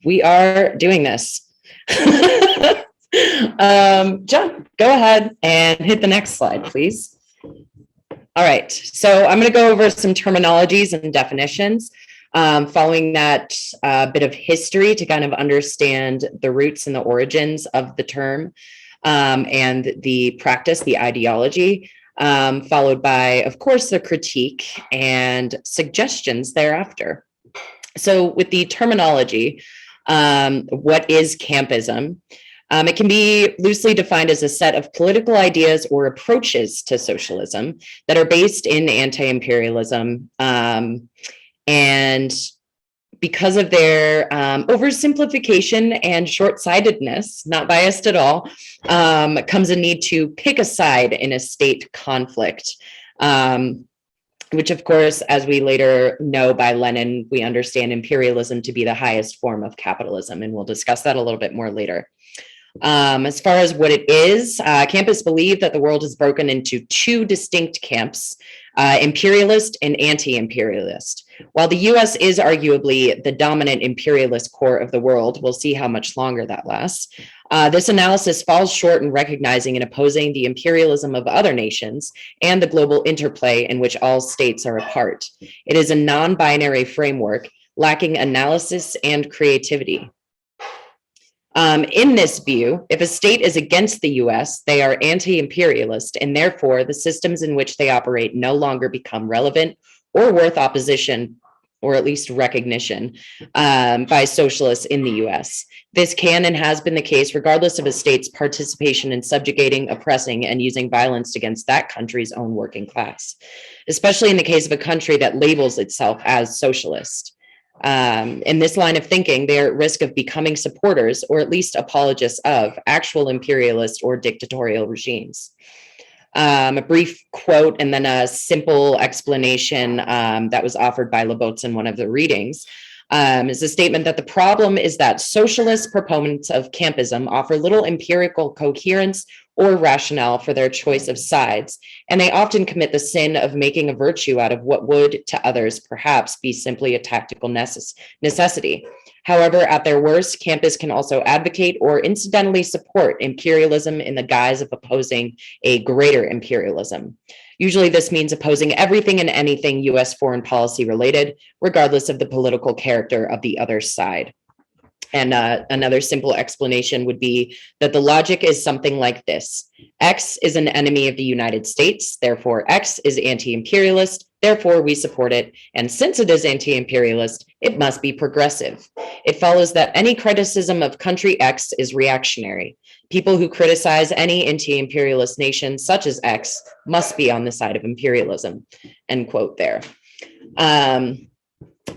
we are doing this. John, go ahead and hit the next slide, please. All right, so I'm going to go over some terminologies and definitions. Following that bit of history to kind of understand the roots and the origins of the term and the practice, the ideology, followed by, of course, the critique and suggestions thereafter. So with the terminology, what is Campism? It can be loosely defined as a set of political ideas or approaches to socialism that are based in anti-imperialism. And because of their oversimplification and short-sightedness, not biased at all, comes a need to pick a side in a state conflict. Which, of course, as we later know by Lenin, we understand imperialism to be the highest form of capitalism, and we'll discuss that a little bit more later. As far as what it is, campists believe that the world is broken into two distinct camps, imperialist and anti-imperialist. While the US is arguably the dominant imperialist core of the world, we'll see how much longer that lasts. This analysis falls short in recognizing and opposing the imperialism of other nations and the global interplay in which all states are a part. It is a non-binary framework lacking analysis and creativity. In this view, if a state is against the US, they are anti-imperialist, and therefore the systems in which they operate no longer become relevant or worth opposition, or at least recognition, by socialists in the US. This can and has been the case regardless of a state's participation in subjugating, oppressing, and using violence against that country's own working class, especially in the case of a country that labels itself as socialist. In this line of thinking, they are at risk of becoming supporters, or at least apologists of, actual imperialist or dictatorial regimes. A brief quote and then a simple explanation that was offered by Labots in one of the readings is a statement that the problem is that socialist proponents of campism offer little empirical coherence or rationale for their choice of sides, and they often commit the sin of making a virtue out of what would, to others, perhaps be simply a tactical necessity. However, at their worst, campists can also advocate or incidentally support imperialism in the guise of opposing a greater imperialism. Usually this means opposing everything and anything US foreign policy related, regardless of the political character of the other side. And another simple explanation would be that the logic is something like this. X is an enemy of the United States, therefore X is anti-imperialist, therefore we support it, and since it is anti-imperialist, it must be progressive. It follows that any criticism of country X is reactionary. People who criticize any anti-imperialist nation, such as X, must be on the side of imperialism, end quote there.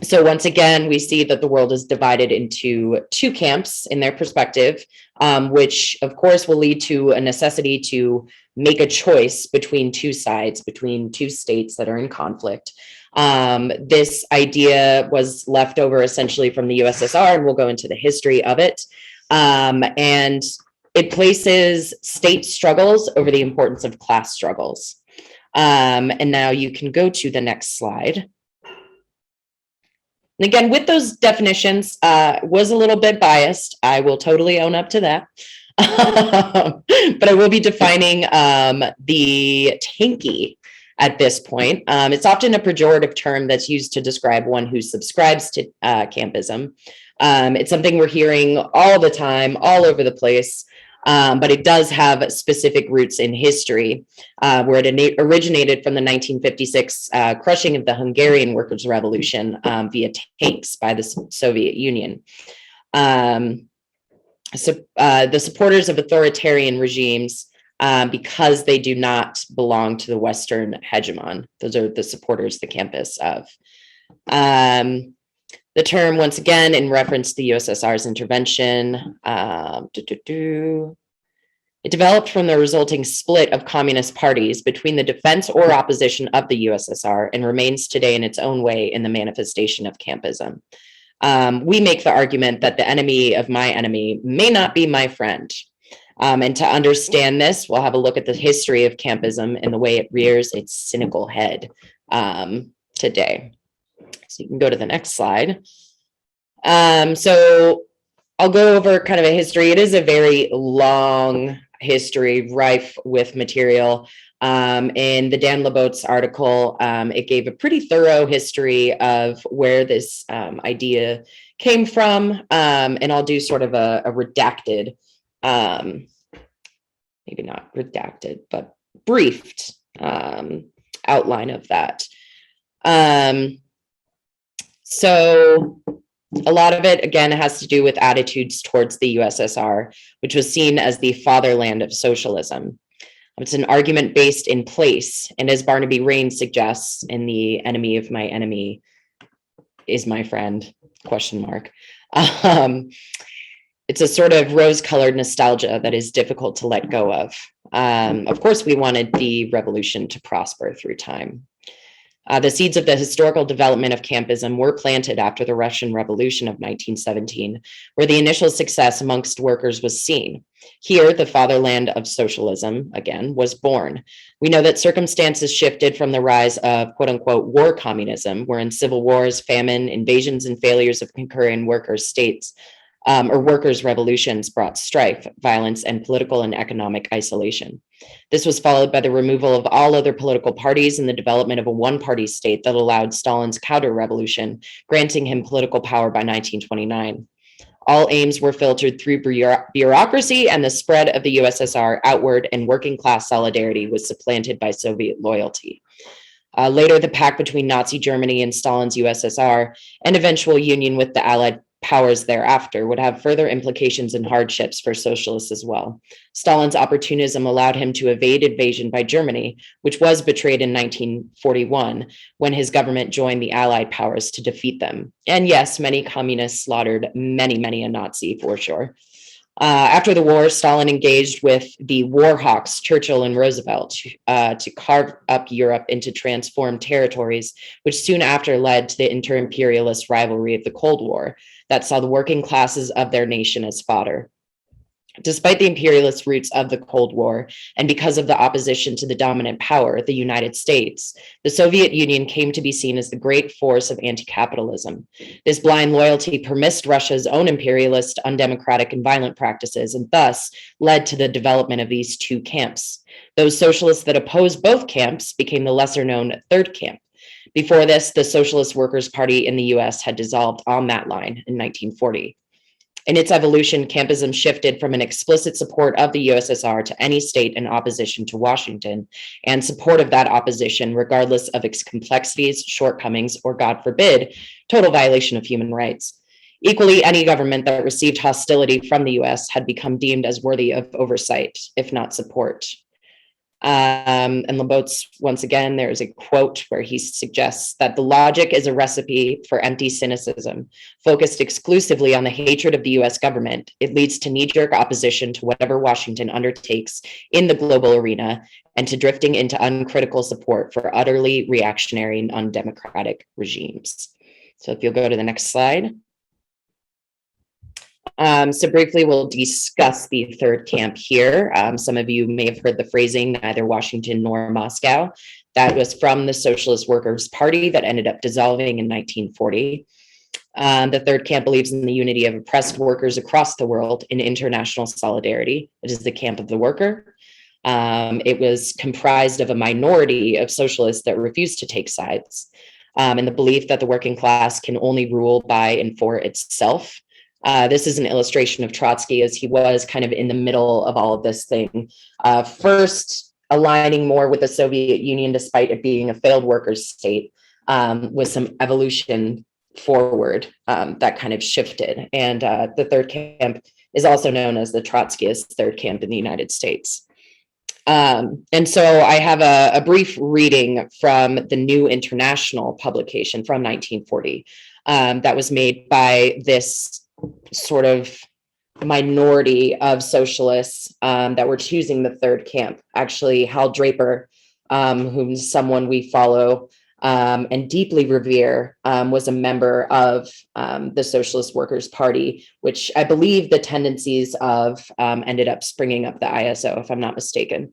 So once again, we see that the world is divided into two camps in their perspective, which of course will lead to a necessity to make a choice between two sides, between two states that are in conflict. This idea was left over essentially from the USSR, and we'll go into the history of it. And it places state struggles over the importance of class struggles. And now you can go to the next slide. And again, with those definitions, was a little bit biased. I will totally own up to that. But I will be defining the tanky at this point. It's often a pejorative term that's used to describe one who subscribes to campism. It's something we're hearing all the time, all over the place. But it does have specific roots in history, where it originated from the 1956 crushing of the Hungarian Workers' Revolution via tanks by the Soviet Union. So the supporters of authoritarian regimes, because they do not belong to the Western hegemon, those are the supporters, the campists of. The term, once again, in reference to the USSR's intervention, it developed from the resulting split of communist parties between the defense or opposition of the USSR and remains today in its own way in the manifestation of campism. We make the argument that the enemy of my enemy may not be my friend. And to understand this, we'll have a look at the history of campism and the way it rears its cynical head today. So you can go to the next slide. So I'll go over kind of a history. It is a very long history, rife with material. In the Dan Labote's article, it gave a pretty thorough history of where this idea came from. And I'll do sort of a redacted, maybe not redacted, but briefed outline of that. So a lot of it, again, has to do with attitudes towards the USSR, which was seen as the fatherland of socialism. It's an argument based in place, and as Barnaby Raines suggests in The Enemy of My Enemy is My Friend, ? It's a sort of rose-colored nostalgia that is difficult to let go of. Of course, we wanted the revolution to prosper through time. The seeds of the historical development of Campism were planted after the Russian Revolution of 1917, where the initial success amongst workers was seen. Here, the fatherland of socialism, again, was born. We know that circumstances shifted from the rise of quote-unquote war communism, wherein civil wars, famine, invasions, and failures of concurrent worker states or workers' revolutions brought strife, violence, and political and economic isolation. This was followed by the removal of all other political parties and the development of a one-party state that allowed Stalin's counter-revolution, granting him political power by 1929. All aims were filtered through bureaucracy, and the spread of the USSR outward and working-class solidarity was supplanted by Soviet loyalty. Later, the pact between Nazi Germany and Stalin's USSR, and eventual union with the Allied powers thereafter, would have further implications and hardships for socialists as well. Stalin's opportunism allowed him to evade invasion by Germany, which was betrayed in 1941 when his government joined the Allied powers to defeat them. And yes, many communists slaughtered many a Nazi for sure. After the war, Stalin engaged with the war hawks, Churchill and Roosevelt, to carve up Europe into transformed territories, which soon after led to the inter-imperialist rivalry of the Cold War that saw the working classes of their nation as fodder. Despite the imperialist roots of the Cold War, and because of the opposition to the dominant power, the United States, the Soviet Union came to be seen as the great force of anti-capitalism. This blind loyalty permissed Russia's own imperialist, undemocratic, and violent practices, and thus led to the development of these two camps. Those socialists that opposed both camps became the lesser-known Third Camp. Before this, the Socialist Workers' Party in the US had dissolved on that line in 1940. In its evolution, Campism shifted from an explicit support of the USSR to any state in opposition to Washington, and support of that opposition, regardless of its complexities, shortcomings, or, God forbid, total violation of human rights. Equally, any government that received hostility from the US had become deemed as worthy of oversight, if not support. And Labote's, once again, there's a quote where he suggests that the logic is a recipe for empty cynicism. Focused exclusively on the hatred of the US government, it leads to knee-jerk opposition to whatever Washington undertakes in the global arena, and to drifting into uncritical support for utterly reactionary and undemocratic regimes. So if you'll go to the next slide. So briefly, we'll discuss the third camp here. Some of you may have heard the phrasing, neither Washington nor Moscow. That was from the Socialist Workers' Party that ended up dissolving in 1940. The third camp believes in the unity of oppressed workers across the world in international solidarity. It is the camp of the worker. It was comprised of a minority of socialists that refused to take sides, and the belief that the working class can only rule by and for itself. This is an illustration of Trotsky, as he was kind of in the middle of all of this thing. First, aligning more with the Soviet Union, despite it being a failed workers' state, with some evolution forward that kind of shifted. And the third camp is also known as the Trotskyist third camp in the United States. And so I have a brief reading from the New International publication from 1940 that was made by this sort of minority of socialists that were choosing the third camp. Actually, Hal Draper, who's someone we follow and deeply revere, was a member of the Socialist Workers' Party, which I believe the tendencies of ended up springing up the ISO, if I'm not mistaken.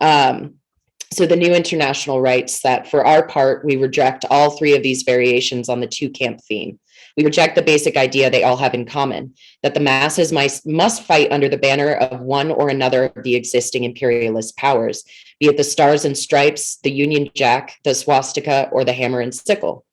So the New International writes that for our part, we reject all three of these variations on the two-camp theme. We reject the basic idea they all have in common, that the masses must fight under the banner of one or another of the existing imperialist powers, be it the stars and stripes, the Union Jack, the swastika, or the hammer and sickle.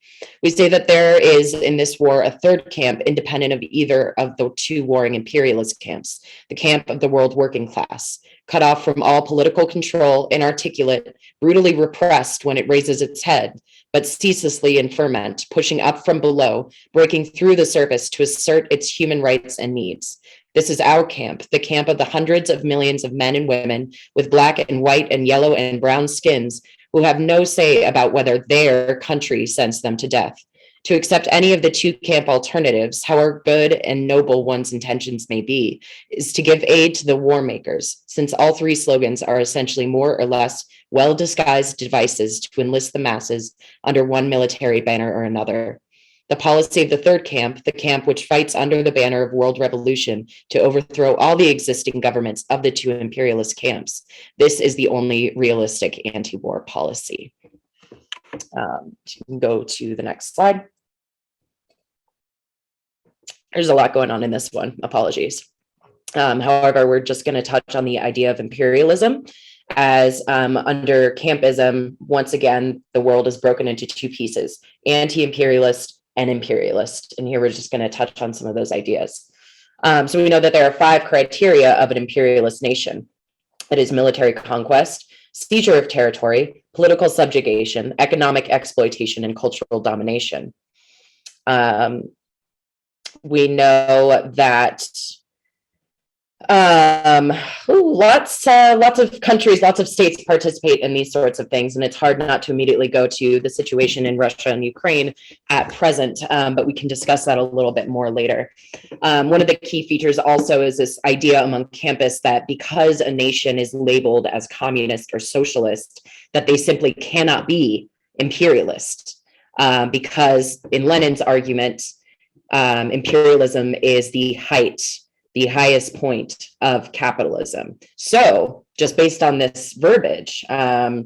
We say that there is in this war a third camp independent of either of the two warring imperialist camps, the camp of the world working class, cut off from all political control, inarticulate, brutally repressed when it raises its head, but ceaselessly in ferment, pushing up from below, breaking through the surface to assert its human rights and needs. This is our camp, the camp of the hundreds of millions of men and women with black and white and yellow and brown skins who have no say about whether their country sends them to death. To accept any of the two camp alternatives, however good and noble one's intentions may be, is to give aid to the war makers, since all three slogans are essentially more or less well-disguised devices to enlist the masses under one military banner or another. The policy of the third camp, the camp which fights under the banner of world revolution to overthrow all the existing governments of the two imperialist camps. This is the only realistic anti-war policy. You can go to the next slide. There's a lot going on in this one, apologies. However, we're just going to touch on the idea of imperialism as under Campism, once again, the world is broken into two pieces, anti-imperialist and imperialist. And here we're just going to touch on some of those ideas. So we know that there are 5 criteria of an imperialist nation. It is military conquest, seizure of territory, political subjugation, economic exploitation, and cultural domination. We know that lots of countries, lots of states participate in these sorts of things, and it's hard not to immediately go to the situation in Russia and Ukraine at present, but we can discuss that a little bit more later. One of the key features also is this idea among campus that because a nation is labeled as communist or socialist, that they simply cannot be imperialist, because in Lenin's argument, imperialism is the highest point of capitalism. So just based on this verbiage,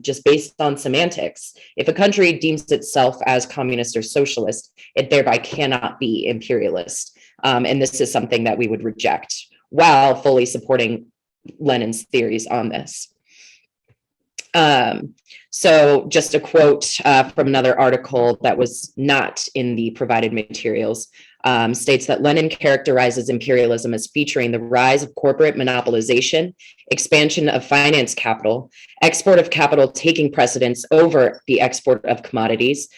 just based on semantics, if a country deems itself as communist or socialist, it thereby cannot be imperialist. And this is something that we would reject while fully supporting Lenin's theories on this. So just a quote from another article that was not in the provided materials. States that Lenin characterizes imperialism as featuring the rise of corporate monopolization, expansion of finance capital, export of capital taking precedence over the export of commodities,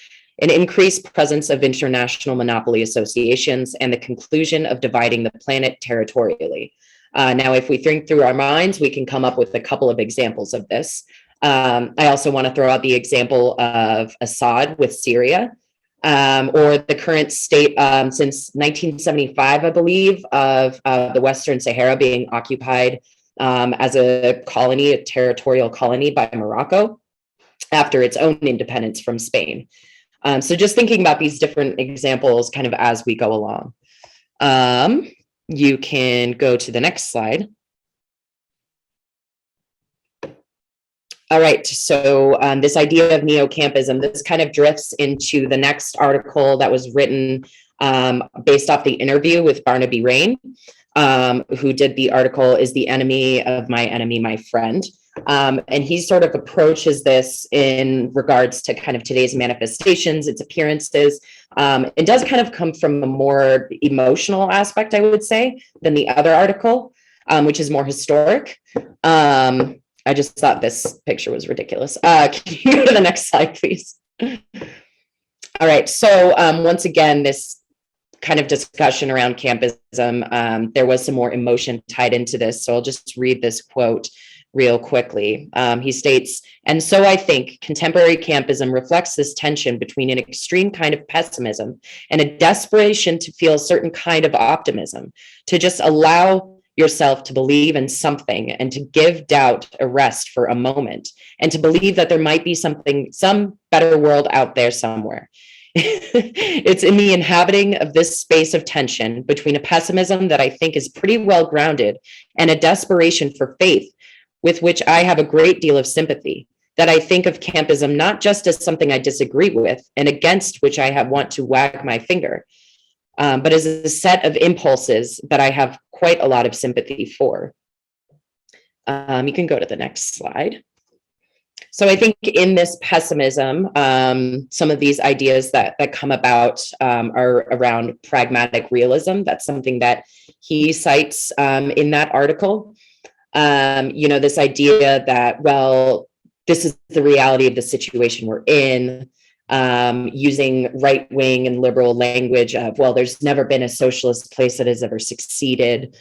an increased presence of international monopoly associations, and the conclusion of dividing the planet territorially. Now, if we think through our minds, we can come up with a couple of examples of this. I also want to throw out the example of Assad with Syria. Or the current state since 1975, I believe, of the Western Sahara being occupied as a colony, a territorial colony by Morocco after its own independence from Spain. So just thinking about these different examples kind of as we go along. You can go to the next slide. All right, so this idea of neo-campism, this kind of drifts into the next article that was written based off the interview with Barnaby Rain, who did the article, "Is the Enemy of My Enemy My Friend?" And he sort of approaches this in regards to kind of today's manifestations, its appearances. It does kind of come from a more emotional aspect, I would say, than the other article, which is more historic. I just thought this picture was ridiculous. Can you go to the next slide, please? All right, so once again, this kind of discussion around campism, there was some more emotion tied into this, so I'll just read this quote real quickly. He states, "And so I think contemporary campism reflects this tension between an extreme kind of pessimism and a desperation to feel a certain kind of optimism, to just allow yourself to believe in something and to give doubt a rest for a moment and to believe that there might be something, some better world out there somewhere. It's in the inhabiting of this space of tension between a pessimism that I think is pretty well grounded and a desperation for faith with which I have a great deal of sympathy, that I think of campism not just as something I disagree with and against which I want to wag my finger, but as a set of impulses that I have quite a lot of sympathy for. You can go to the next slide. So I think in this pessimism, some of these ideas that come about are around pragmatic realism. That's something that he cites in that article. This idea that, well, this is the reality of the situation we're in, using right-wing and liberal language of, well, there's never been a socialist place that has ever succeeded.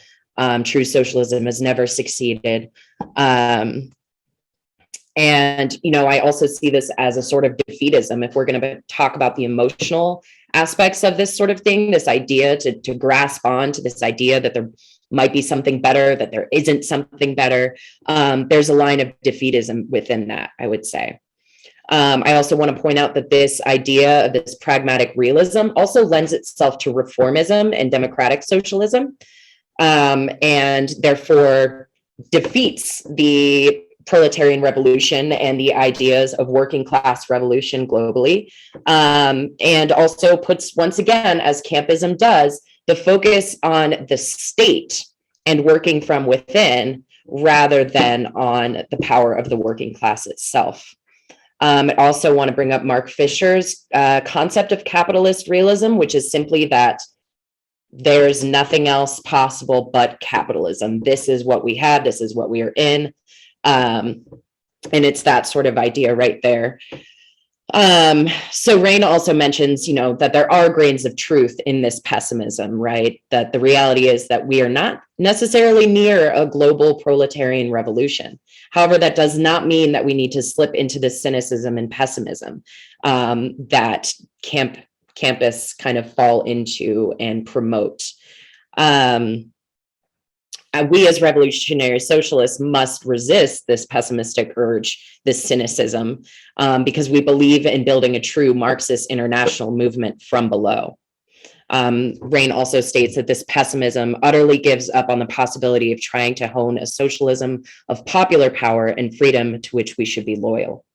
True socialism has never succeeded. I also see this as a sort of defeatism. If we're going to talk about the emotional aspects of this sort of thing, this idea to grasp on to this idea that there might be something better, that there isn't something better, there's a line of defeatism within that, I would say. I also want to point out that this idea of this pragmatic realism also lends itself to reformism and democratic socialism, and therefore defeats the proletarian revolution and the ideas of working class revolution globally, and also puts, once again, as Campism does, the focus on the state and working from within rather than on the power of the working class itself. I also want to bring up Mark Fisher's concept of capitalist realism, which is simply that there's nothing else possible but capitalism. This is what we have. This is what we are in. And it's that sort of idea right there. So Rain also mentions, that there are grains of truth in this pessimism, right? That the reality is that we are not necessarily near a global proletarian revolution. However, that does not mean that we need to slip into the cynicism and pessimism that campus kind of fall into and promote. We as revolutionary socialists must resist this pessimistic urge, this cynicism, because we believe in building a true Marxist international movement from below. Rain also states that this pessimism utterly gives up on the possibility of trying to hone a socialism of popular power and freedom to which we should be loyal.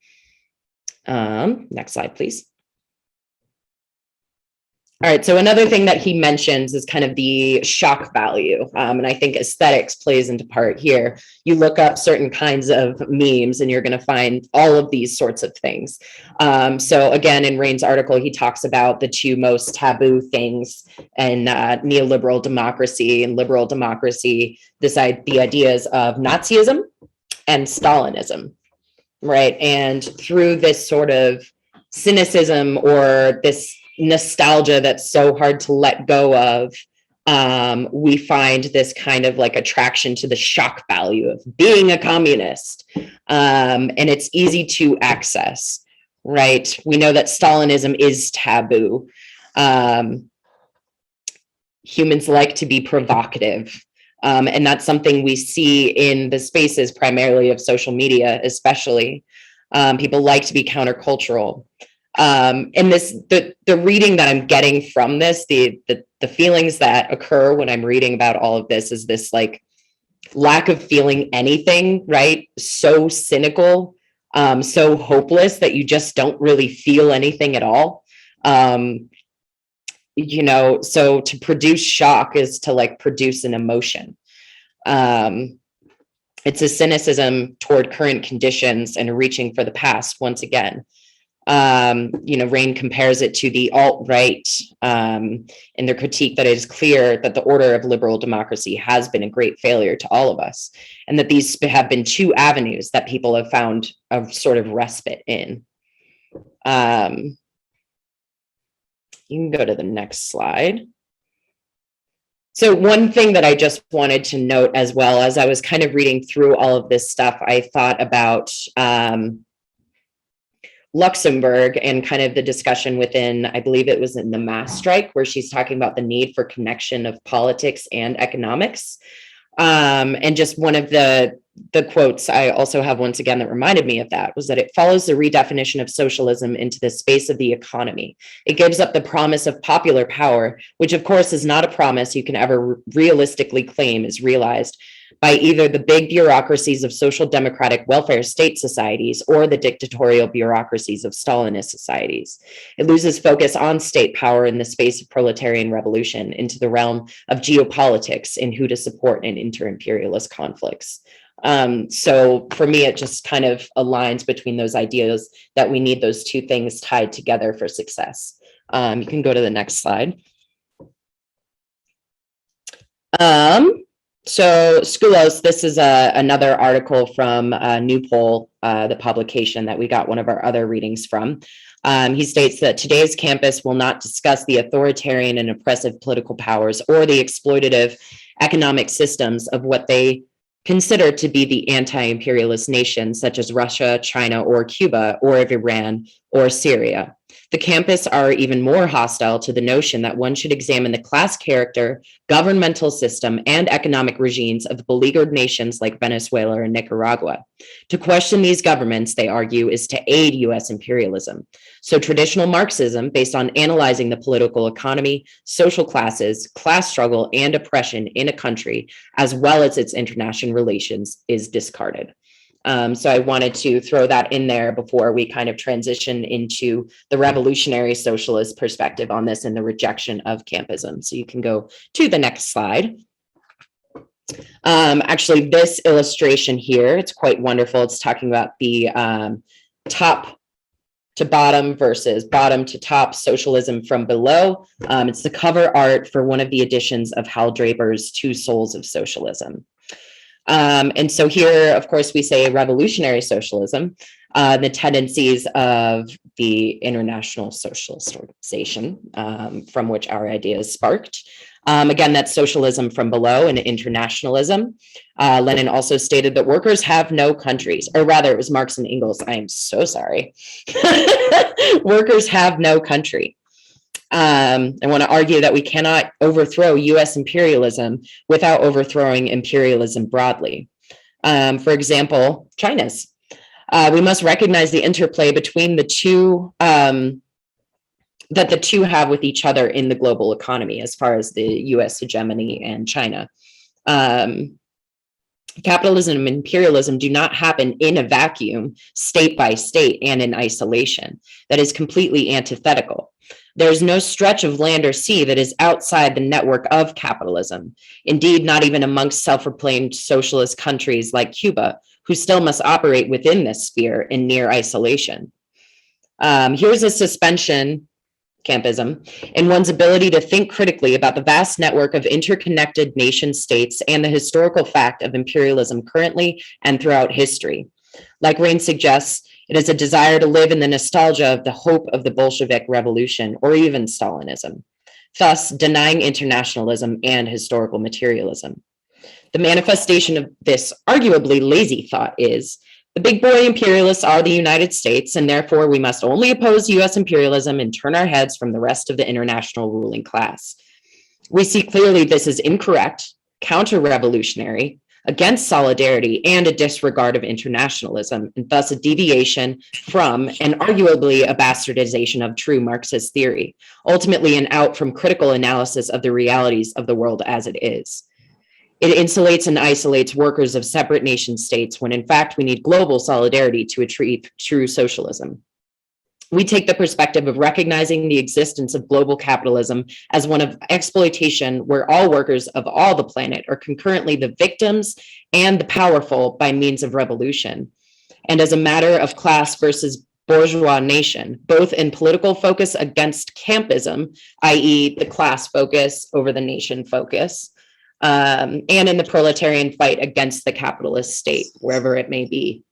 Next slide, please. All right, so another thing that he mentions is kind of the shock value. And I think aesthetics plays into part here. You look up certain kinds of memes and you're going to find all of these sorts of things. So again, in Rain's article, he talks about the two most taboo things in neoliberal democracy and liberal democracy, the ideas of Nazism and Stalinism, right? And through this sort of cynicism or this nostalgia that's so hard to let go of, we find this kind of like attraction to the shock value of being a communist, and it's easy to access, right? We know that Stalinism is taboo. Humans like to be provocative, and that's something we see in the spaces primarily of social media, especially. People like to be countercultural. And the reading that I'm getting from this, the feelings that occur when I'm reading about all of this is this like lack of feeling anything, right? So cynical, so hopeless that you just don't really feel anything at all. So to produce shock is to like produce an emotion. It's a cynicism toward current conditions and reaching for the past once again. Rain compares it to the alt-right in their critique that it is clear that the order of liberal democracy has been a great failure to all of us, and that these have been two avenues that people have found a sort of respite in. You can go to the next slide. So one thing that I just wanted to note as well, as I was kind of reading through all of this stuff, I thought about Luxembourg and kind of the discussion within, I believe it was in the mass strike, where she's talking about the need for connection of politics and economics. And just one of the quotes I also have once again that reminded me of that was that it follows the redefinition of socialism into the space of the economy. It gives up the promise of popular power, which of course is not a promise you can ever realistically claim is realized, by either the big bureaucracies of social democratic welfare state societies or the dictatorial bureaucracies of Stalinist societies. It loses focus on state power in the space of proletarian revolution into the realm of geopolitics and who to support in inter-imperialist conflicts. So for me, it just kind of aligns between those ideas that we need those two things tied together for success. You can go to the next slide. So Skoulos, this is another article from New Poll, the publication that we got one of our other readings from. He states that today's campus will not discuss the authoritarian and oppressive political powers or the exploitative economic systems of what they consider to be the anti-imperialist nations such as Russia, China, or Cuba, or of Iran or Syria. The campus are even more hostile to the notion that one should examine the class character, governmental system, and economic regimes of beleaguered nations like Venezuela and Nicaragua. To question these governments, they argue, is to aid US imperialism. So traditional Marxism, based on analyzing the political economy, social classes, class struggle, and oppression in a country, as well as its international relations, is discarded. So I wanted to throw that in there before we kind of transition into the revolutionary socialist perspective on this and the rejection of campism. So you can go to the next slide. Actually, this illustration here, it's quite wonderful. It's talking about the top to bottom versus bottom to top socialism from below. It's the cover art for one of the editions of Hal Draper's Two Souls of Socialism. And so here, of course, we say revolutionary socialism, the tendencies of the International Socialist Organization, from which our idea is sparked. Again, that's socialism from below and internationalism. Lenin also stated that workers have no countries, or rather it was Marx and Engels. I am so sorry. Workers have no country. I want to argue that we cannot overthrow US imperialism without overthrowing imperialism broadly. For example, China's. We must recognize the interplay between the two, that the two have with each other in the global economy as far as the US hegemony and China. Capitalism and imperialism do not happen in a vacuum, state by state, and in isolation. That is completely antithetical. There's no stretch of land or sea that is outside the network of capitalism. Indeed, not even amongst self-proclaimed socialist countries like Cuba, who still must operate within this sphere in near isolation. Here's a suspension, Campism, in one's ability to think critically about the vast network of interconnected nation states and the historical fact of imperialism currently and throughout history. Like Rain suggests, it is a desire to live in the nostalgia of the hope of the Bolshevik Revolution or even Stalinism, thus denying internationalism and historical materialism. The manifestation of this arguably lazy thought is, the big boy imperialists are the United States, and therefore we must only oppose US imperialism and turn our heads from the rest of the international ruling class. We see clearly this is incorrect, counter-revolutionary, against solidarity, and a disregard of internationalism, and thus a deviation from and arguably a bastardization of true Marxist theory, ultimately an out from critical analysis of the realities of the world as it is. It insulates and isolates workers of separate nation states when in fact we need global solidarity to achieve true socialism. We take the perspective of recognizing the existence of global capitalism as one of exploitation where all workers of all the planet are concurrently the victims and the powerful by means of revolution, and as a matter of class versus bourgeois nation, both in political focus against campism, i.e. the class focus over the nation focus, and in the proletarian fight against the capitalist state, wherever it may be.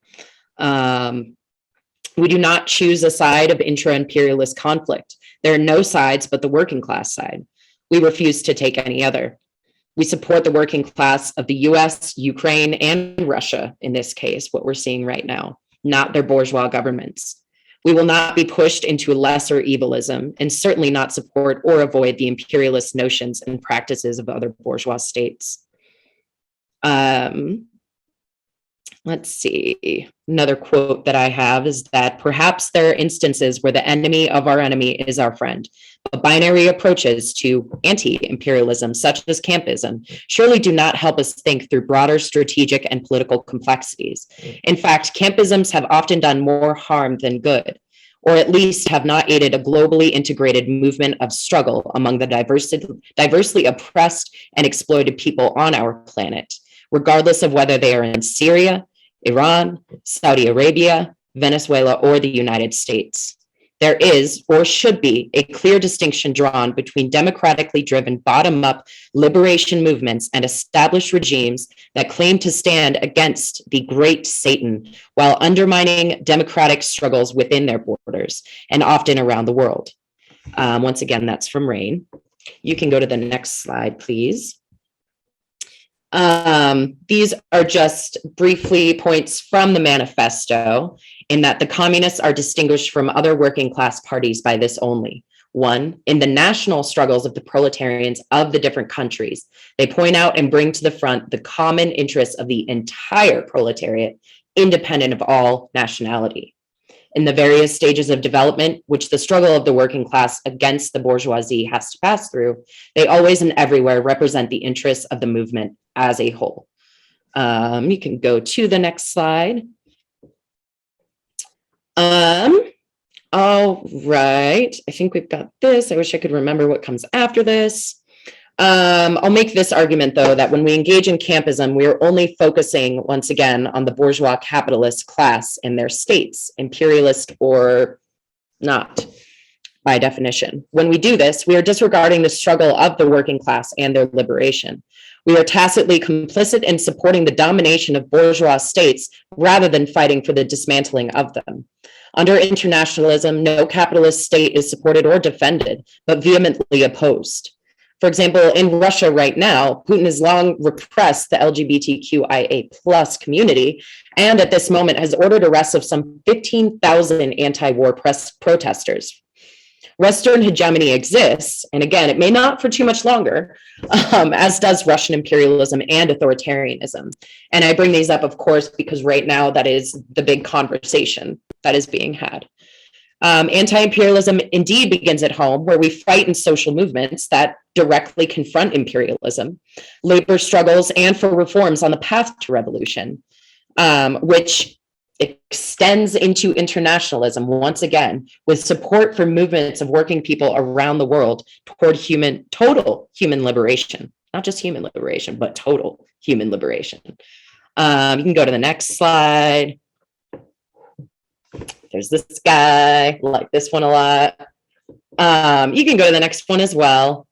We do not choose a side of intra-imperialist conflict. There are no sides but the working class side. We refuse to take any other. We support the working class of the US, Ukraine, and Russia, in this case, what we're seeing right now, not their bourgeois governments. We will not be pushed into lesser evilism and certainly not support or avoid the imperialist notions and practices of other bourgeois states. let's see. Another quote that I have is that perhaps there are instances where the enemy of our enemy is our friend. But binary approaches to anti-imperialism, such as Campism, surely do not help us think through broader strategic and political complexities. In fact, Campisms have often done more harm than good, or at least have not aided a globally integrated movement of struggle among the diversely oppressed and exploited people on our planet, regardless of whether they are in Syria, Iran, Saudi Arabia, Venezuela, or the United States. There is, or should be, a clear distinction drawn between democratically driven bottom-up liberation movements and established regimes that claim to stand against the great Satan while undermining democratic struggles within their borders and often around the world. Once again, that's from Rain. You can go to the next slide, please. These are just briefly points from the manifesto, in that the communists are distinguished from other working class parties by this only. One, in the national struggles of the proletarians of the different countries, they point out and bring to the front the common interests of the entire proletariat, independent of all nationality. In the various stages of development, which the struggle of the working class against the bourgeoisie has to pass through, they always and everywhere represent the interests of the movement as a whole. You can go to the next slide. All right, I think we've got this. I wish I could remember what comes after this. I'll make this argument, though, that when we engage in campism, we are only focusing, once again, on the bourgeois capitalist class and their states, imperialist or not, by definition. When we do this, we are disregarding the struggle of the working class and their liberation. We are tacitly complicit in supporting the domination of bourgeois states rather than fighting for the dismantling of them. Under internationalism, no capitalist state is supported or defended, but vehemently opposed. For example, in Russia right now, Putin has long repressed the LGBTQIA plus community, and at this moment has ordered arrests of some 15,000 anti-war protesters. Western hegemony exists, and again, it may not for too much longer, as does Russian imperialism and authoritarianism. And I bring these up, of course, because right now that is the big conversation that is being had. Anti-imperialism indeed begins at home, where we fight in social movements that directly confront imperialism, labor struggles, and for reforms on the path to revolution, which extends into internationalism once again, with support for movements of working people around the world toward total human liberation, not just human liberation, but total human liberation. You can go to the next slide. There's this guy, I like this one a lot. You can go to the next one as well,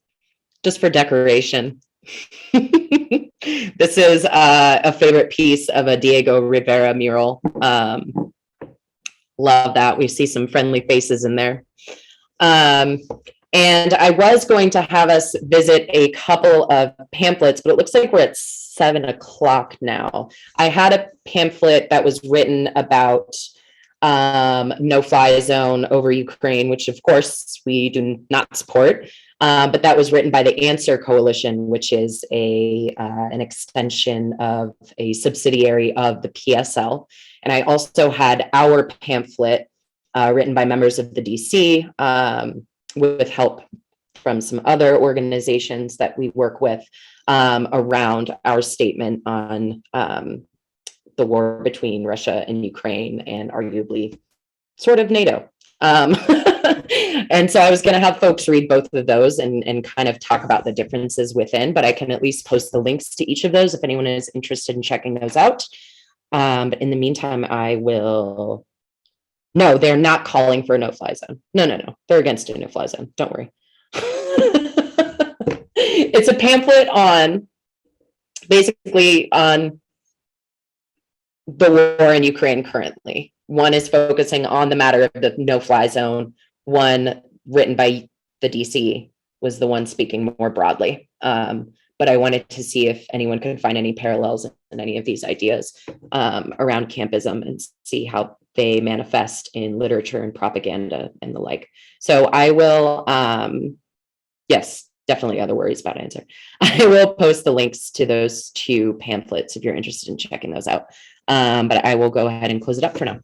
just for decoration. This is a favorite piece of a Diego Rivera mural. Love that. We see some friendly faces in there. And I was going to have us visit a couple of pamphlets, but it looks like we're at 7 o'clock now. I had a pamphlet that was written about no-fly zone over Ukraine, which of course we do not support. But that was written by the Answer Coalition, which is an extension of a subsidiary of the PSL. And I also had our pamphlet written by members of the DC with help from some other organizations that we work with around our statement on the war between Russia and Ukraine and arguably sort of NATO. And so I was going to have folks read both of those and kind of talk about the differences within, but I can at least post the links to each of those if anyone is interested in checking those out. But in the meantime, I will. No, they're not calling for a no-fly zone. No. They're against a no-fly zone. Don't worry. It's a pamphlet on basically on the war in Ukraine currently. One is focusing on the matter of the no-fly zone. One written by the DC was the one speaking more broadly. But I wanted to see if anyone could find any parallels in any of these ideas around campism and see how they manifest in literature and propaganda and the like. So I will, yes, definitely other worries about answer. I will post the links to those 2 pamphlets if you're interested in checking those out. But I will go ahead and close it up for now.